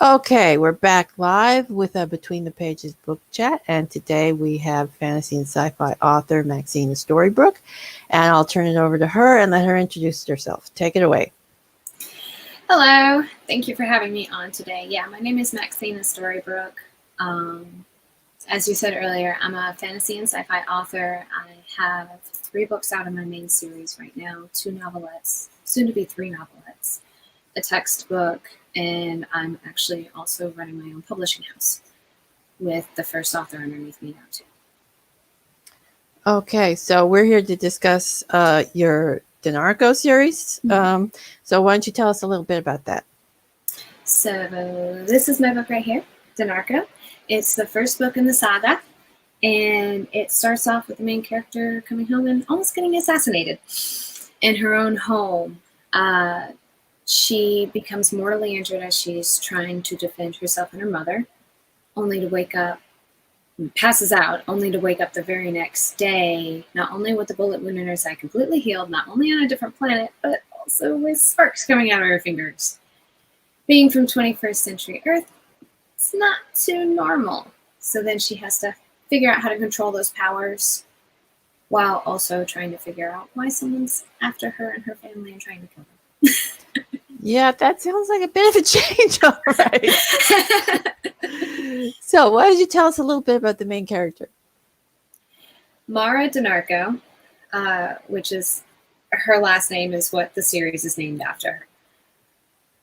Okay, we're back live with a Between the Pages book chat, and today we have fantasy and sci-fi author Maxina Storibrook, and I'll turn it over to her and let her introduce herself. Take it away. Hello, thank you for having me on today. Yeah, my name is Maxina Storibrook. As you said earlier, I'm a fantasy and sci-fi author. I have 3 books out in my main series right now, 2 novelettes, soon to be 3 novelettes, a textbook, and I'm actually also running my own publishing house with the first author underneath me now too. Okay, so we're here to discuss your Danarko series. So why don't you tell us a little bit about that? So this is my book right here, Danarko. It's the first book in the saga, and it starts off with the main character coming home and almost getting assassinated in her own home. She becomes mortally injured as she's trying to defend herself and her mother, only to wake up, passes out, only to wake up the very next day, not only with the bullet wound in her side completely healed, not only on a different planet, but also with sparks coming out of her fingers. Being from 21st century Earth, it's not too normal. So then she has to figure out how to control those powers while also trying to figure out why someone's after her and her family and trying to kill them. Yeah, that sounds like a bit of a change, all right. So why don't you tell us a little bit about the main character? Mara Danarko, which is her last name, is what the series is named after her.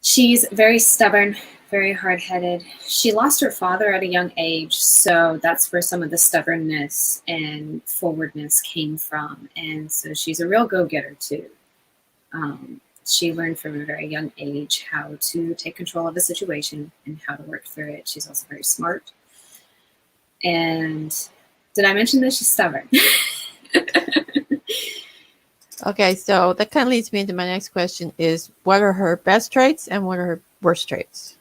She's very stubborn, very hard-headed. She lost her father at a young age, so that's where some of the stubbornness and forwardness came from. And so she's a real go-getter too. She learned from a very young age how to take control of a situation and how to work through it. She's also very smart. And did I mention that she's stubborn? Okay, so that kind of leads me into my next question is what are her best traits and what are her worst traits?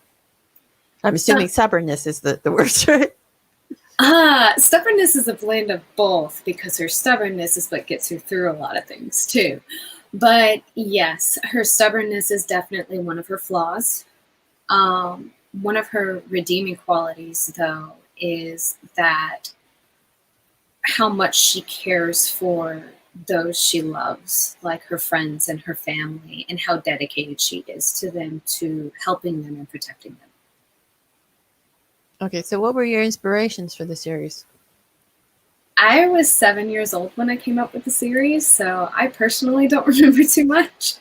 I'm assuming stubbornness is the worst trait. Stubbornness is a blend of both because her stubbornness is what gets her through a lot of things too. But yes, her stubbornness is definitely one of her flaws. One of her redeeming qualities, though, is that how much she cares for those she loves, like her friends and her family, and how dedicated she is to them, to helping them and protecting them. Okay, so what were your inspirations for the series? I was 7 years old when I came up with the series, so I personally don't remember too much.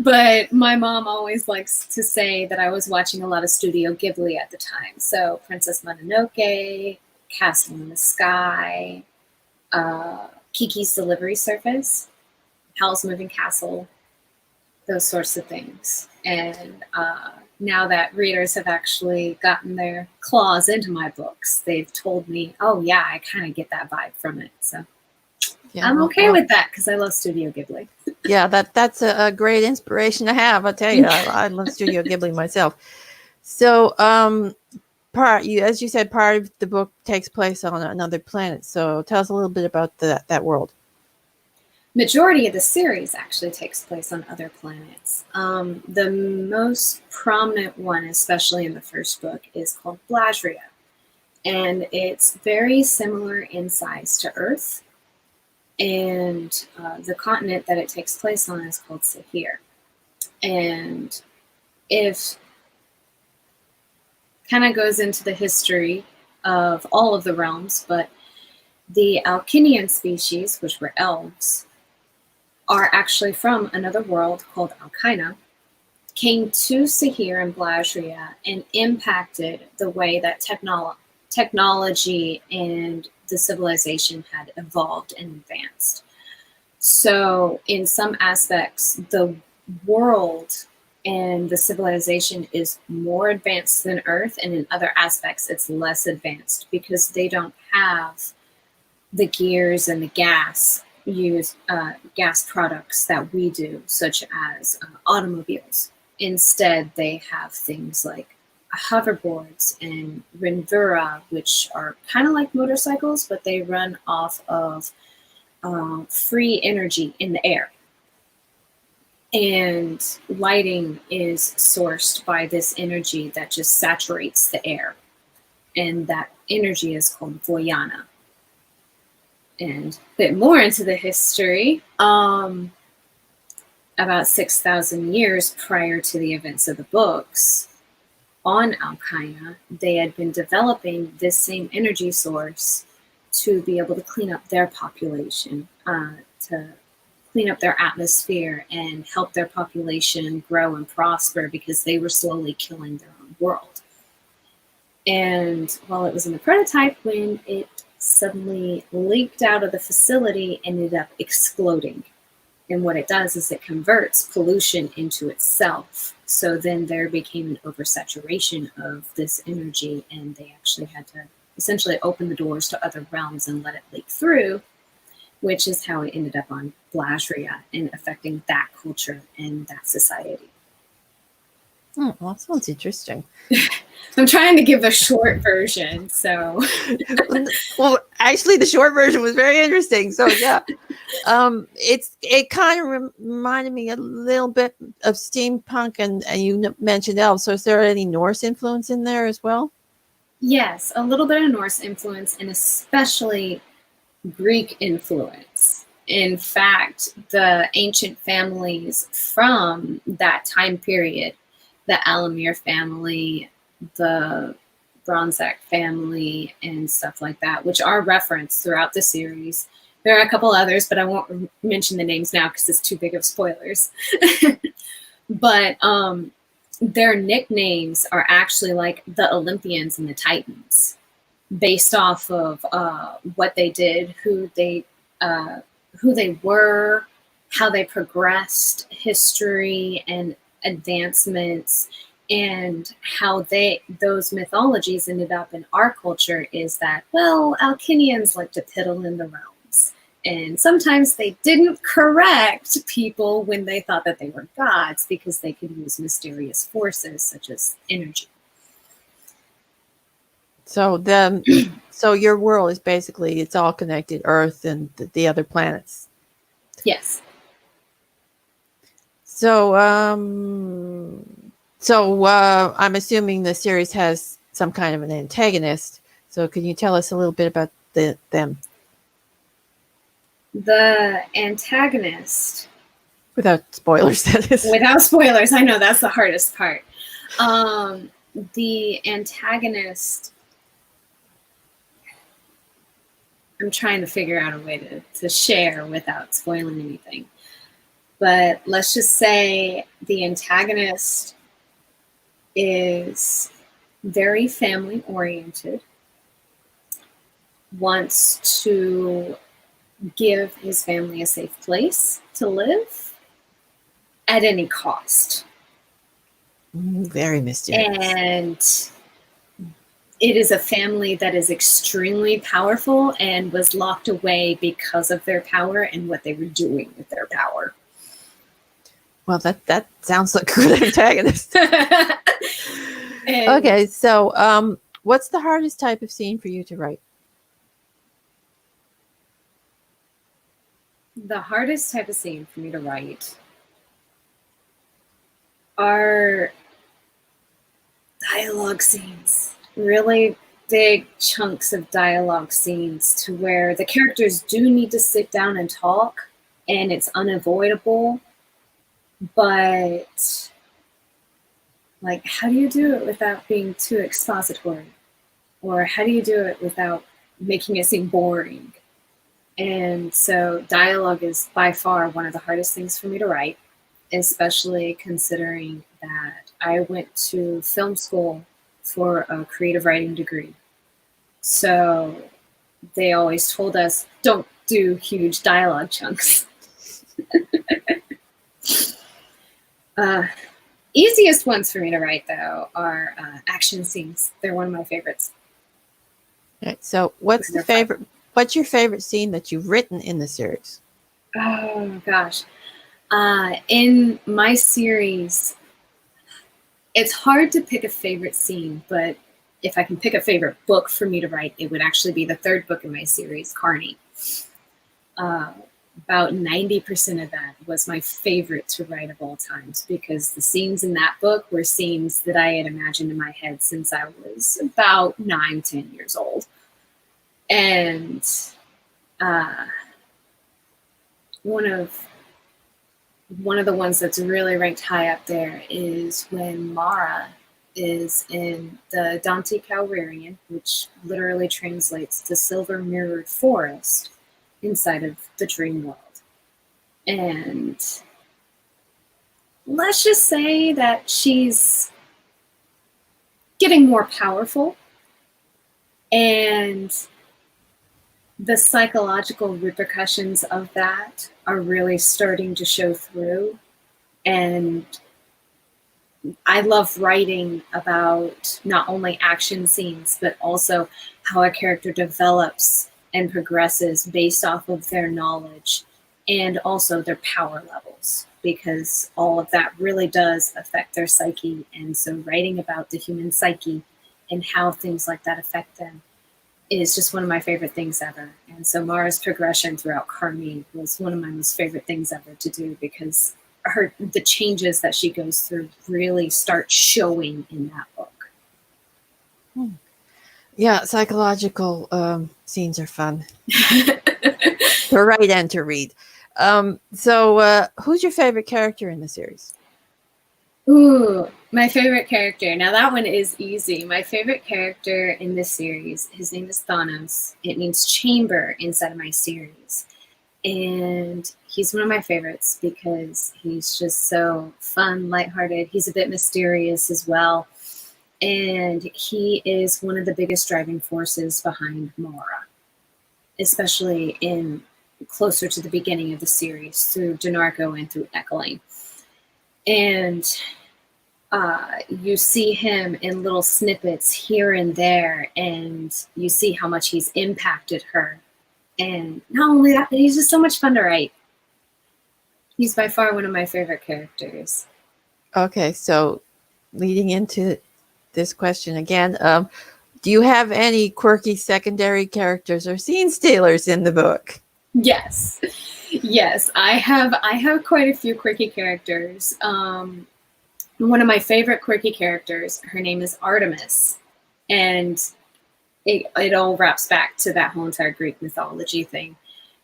But my mom always likes to say that I was watching a lot of Studio Ghibli at the time. So Princess Mononoke, Castle in the Sky, Kiki's Delivery Service, Howl's Moving Castle, those sorts of things. And now that readers have actually gotten their claws into my books, they've told me, oh yeah, I kind of get that vibe from it. So yeah, I'm okay with that because I love Studio Ghibli. Yeah, that's a great inspiration to have. I'll tell you, I love Studio Ghibli myself. So, as you said, part of the book takes place on another planet. So tell us a little bit about that world. Majority of the series actually takes place on other planets. The most prominent one, especially in the first book, is called Blasria. And it's very similar in size to Earth. And the continent that it takes place on is called Sahir. And if kind of goes into the history of all of the realms, but the Alkinian species, which were elves, are actually from another world called Alkina, came to Sahir and Blasria and impacted the way that technology and the civilization had evolved and advanced. So in some aspects, the world and the civilization is more advanced than Earth, and in other aspects, it's less advanced because they don't have the gears and the gas products that we do, such as automobiles. Instead, they have things like hoverboards and Renvura, which are kind of like motorcycles, but they run off of free energy in the air. And lighting is sourced by this energy that just saturates the air. And that energy is called Voyana. And a bit more into the history, about 6,000 years prior to the events of the books, on Alkaina, they had been developing this same energy source to be able to clean up their population, to clean up their atmosphere and help their population grow and prosper, because they were slowly killing their own world. And while it was in the prototype, when it suddenly leaked out of the facility, ended up exploding. And what it does is it converts pollution into itself. So then there became an oversaturation of this energy, and they actually had to essentially open the doors to other realms and let it leak through, which is how it ended up on Blasria and affecting that culture and that society. Oh, well, that sounds interesting. I'm trying to give a short version, so. Well, actually, the short version was very interesting. So yeah, it kind of reminded me a little bit of steampunk, and you mentioned elves. So is there any Norse influence in there as well? Yes, a little bit of Norse influence, and especially Greek influence. In fact, the ancient families from that time period, the Alamir family, the Bronzak family, and stuff like that, which are referenced throughout the series. There are a couple others, but I won't mention the names now because it's too big of spoilers. But their nicknames are actually like the Olympians and the Titans, based off of what they did, who they were, how they progressed, history and advancements, and how those mythologies ended up in our culture. Is that, well, Alkinians like to piddle in the realms, and sometimes they didn't correct people when they thought that they were gods, because they could use mysterious forces such as energy. So so your world is basically, it's all connected, Earth and the other planets. Yes. So I'm assuming the series has some kind of an antagonist. So can you tell us a little bit about them? The antagonist. Without spoilers, that is. Without spoilers, I know that's the hardest part. The antagonist, I'm trying to figure out a way to share without spoiling anything. But let's just say the antagonist is very family oriented, wants to give his family a safe place to live at any cost. Very mysterious. And it is a family that is extremely powerful and was locked away because of their power and what they were doing with their power. Well, that sounds like a good antagonist. Okay, so what's the hardest type of scene for you to write? The hardest type of scene for me to write are dialogue scenes. Really big chunks of dialogue scenes to where the characters do need to sit down and talk, and it's unavoidable. But like, how do you do it without being too expository? Or how do you do it without making it seem boring? And so dialogue is by far one of the hardest things for me to write, especially considering that I went to film school for a creative writing degree. So they always told us, don't do huge dialogue chunks. Easiest ones for me to write, though, are action scenes. They're one of my favorites. Okay, so what's your favorite scene that you've written in the series? Oh, gosh. In my series, it's hard to pick a favorite scene, but if I can pick a favorite book for me to write, it would actually be the third book in my series, Carney. about 90% of that was my favorite to write of all times, because the scenes in that book were scenes that I had imagined in my head since I was about 9, 10 years old. And one of the ones that's really ranked high up there is when Mara is in the Dante Calrarian, which literally translates to silver mirrored forest inside of the dream world. And let's just say that she's getting more powerful, and the psychological repercussions of that are really starting to show through. And I love writing about not only action scenes, but also how a character develops and progresses based off of their knowledge and also their power levels, because all of that really does affect their psyche. And so writing about the human psyche and how things like that affect them is just one of my favorite things ever. And so Mara's progression throughout Carmine was one of my most favorite things ever to do, because the changes that she goes through really start showing in that book. Yeah, psychological scenes are fun to write and to read. So who's your favorite character in the series? Ooh, my favorite character. Now that one is easy. My favorite character in this series, his name is Thanos. It means chamber inside of my series. And he's one of my favorites because he's just so fun, lighthearted. He's a bit mysterious as well. And he is one of the biggest driving forces behind Mara, especially in closer to the beginning of the series through Danarko and through Echoing. And you see him in little snippets here and there, and you see how much he's impacted her. And not only that, but he's just so much fun to write. He's by far one of my favorite characters. Okay, so leading into this question again, do you have any quirky secondary characters or scene stealers in the book? Yes, I have quite a few quirky characters. One of my favorite quirky characters, her name is Artemis, and it all wraps back to that whole entire Greek mythology thing,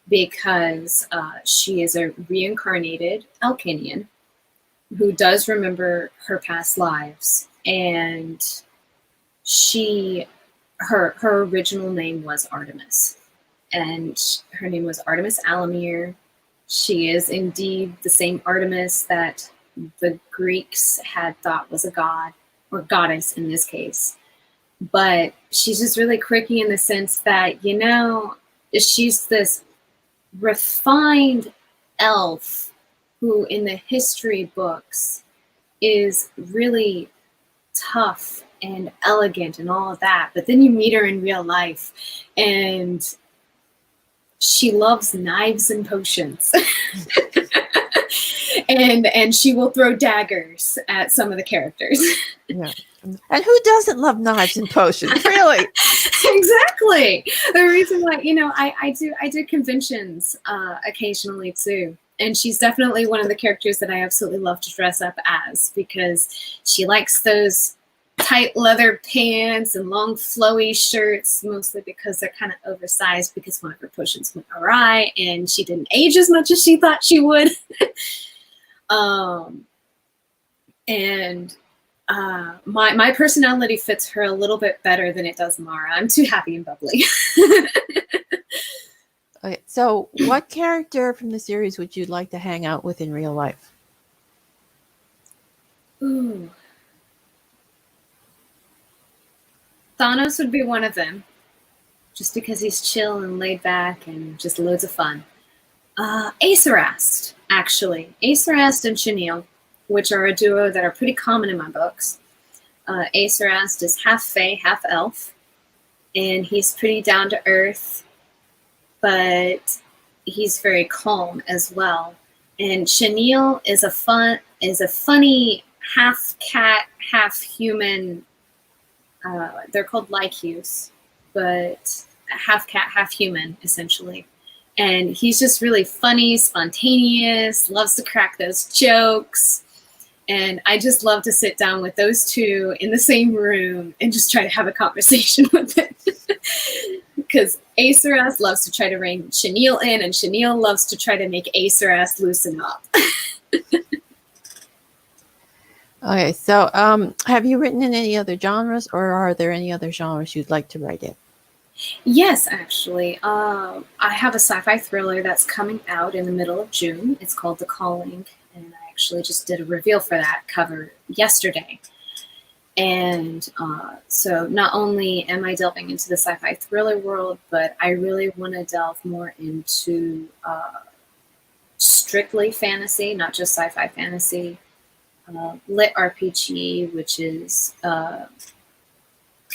because she is a reincarnated Alkinian who does remember her past lives, and her original name was Artemis, and her name was Artemis Alamir. She is indeed the same Artemis that the Greeks had thought was a god, or goddess in this case. But she's just really quirky in the sense that, she's this refined elf who in the history books is really tough and elegant and all of that. But then you meet her in real life and she loves knives and potions. and she will throw daggers at some of the characters. Yeah. And who doesn't love knives and potions? Really? Exactly. The reason why, I do conventions occasionally too. And she's definitely one of the characters that I absolutely love to dress up as, because she likes those tight leather pants and long flowy shirts, mostly because they're kind of oversized, because one of her potions went awry and she didn't age as much as she thought she would. My personality fits her a little bit better than it does Mara. I'm too happy and bubbly. Okay, so what character from the series would you like to hang out with in real life? Ooh. Thanos would be one of them, just because he's chill and laid back and just loads of fun. Aetherast, actually. Aetherast and Chenille, which are a duo that are pretty common in my books. Aetherast is half fae, half elf, and he's pretty down to earth, but he's very calm as well. And Chenille is a funny half cat, half human. They're called Lycus, but half cat, half human, essentially. And he's just really funny, spontaneous, loves to crack those jokes. And I just love to sit down with those two in the same room and just try to have a conversation with them. Because Acerus loves to try to rein Chenille in, and Chenille loves to try to make Acerus loosen up. Okay, so have you written in any other genres, or are there any other genres you'd like to write in? Yes, actually. I have a sci-fi thriller that's coming out in the middle of June. It's called The Calling, and I actually just did a reveal for that cover yesterday. And so not only am I delving into the sci-fi thriller world, but I really want to delve more into strictly fantasy, not just sci-fi fantasy, lit RPG, which is kind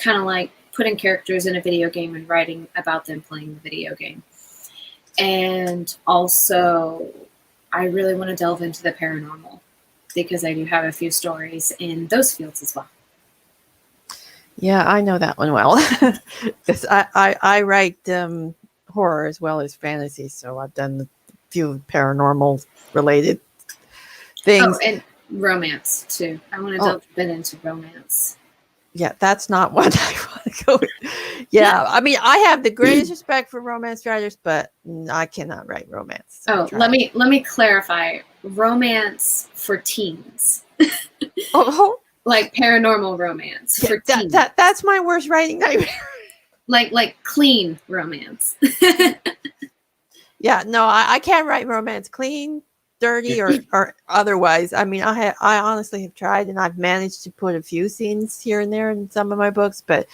of like putting characters in a video game and writing about them playing the video game. And also, I really want to delve into the paranormal, because I do have a few stories in those fields as well. Yeah, I know that one well. Because I write horror as well as fantasy, so I've done a few paranormal related things. Oh, and romance too. I want to delve a bit into romance. Yeah, that's not what I want to go with. Yeah, I mean, I have the greatest respect for romance writers, but I cannot write romance. So let me clarify. Romance for teens. Oh, like paranormal romance for teens. That's my worst writing nightmare. like clean romance. Yeah, no, I can't write romance clean, dirty, or otherwise. I mean, I honestly have tried, and I've managed to put a few scenes here and there in some of my books, but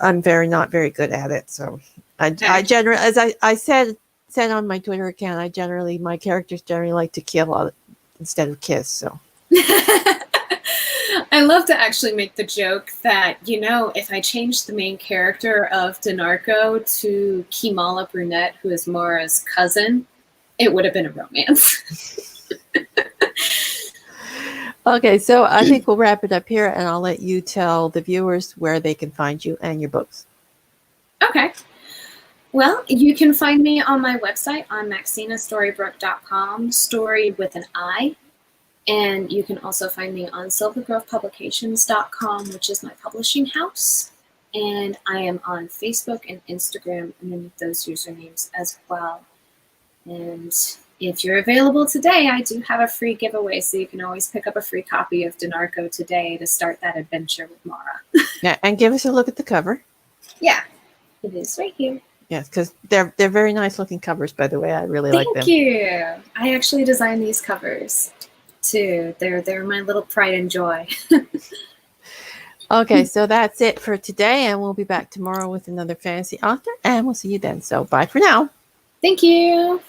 I'm not very good at it. So I generally, as I said on my Twitter account, my characters generally like to kill instead of kiss. So I love to actually make the joke that, if I changed the main character of Danarko to Kimala Brunette, who is Mara's cousin, it would have been a romance. Okay, so I think we'll wrap it up here, and I'll let you tell the viewers where they can find you and your books. Okay. Well, you can find me on my website on MaxinaStoribrook.com, story with an I. And you can also find me on silvergrovepublications.com, which is my publishing house. And I am on Facebook and Instagram underneath those usernames as well. And if you're available today, I do have a free giveaway, so you can always pick up a free copy of Danarko today to start that adventure with Mara. Yeah, and give us a look at the cover. Yeah, it is right here. Yes, because they're very nice looking covers, by the way. I really like them. Thank you. I actually designed these covers too. They're my little pride and joy. Okay, so that's it for today, and we'll be back tomorrow with another fantasy author, and we'll see you then. So bye for now. Thank you.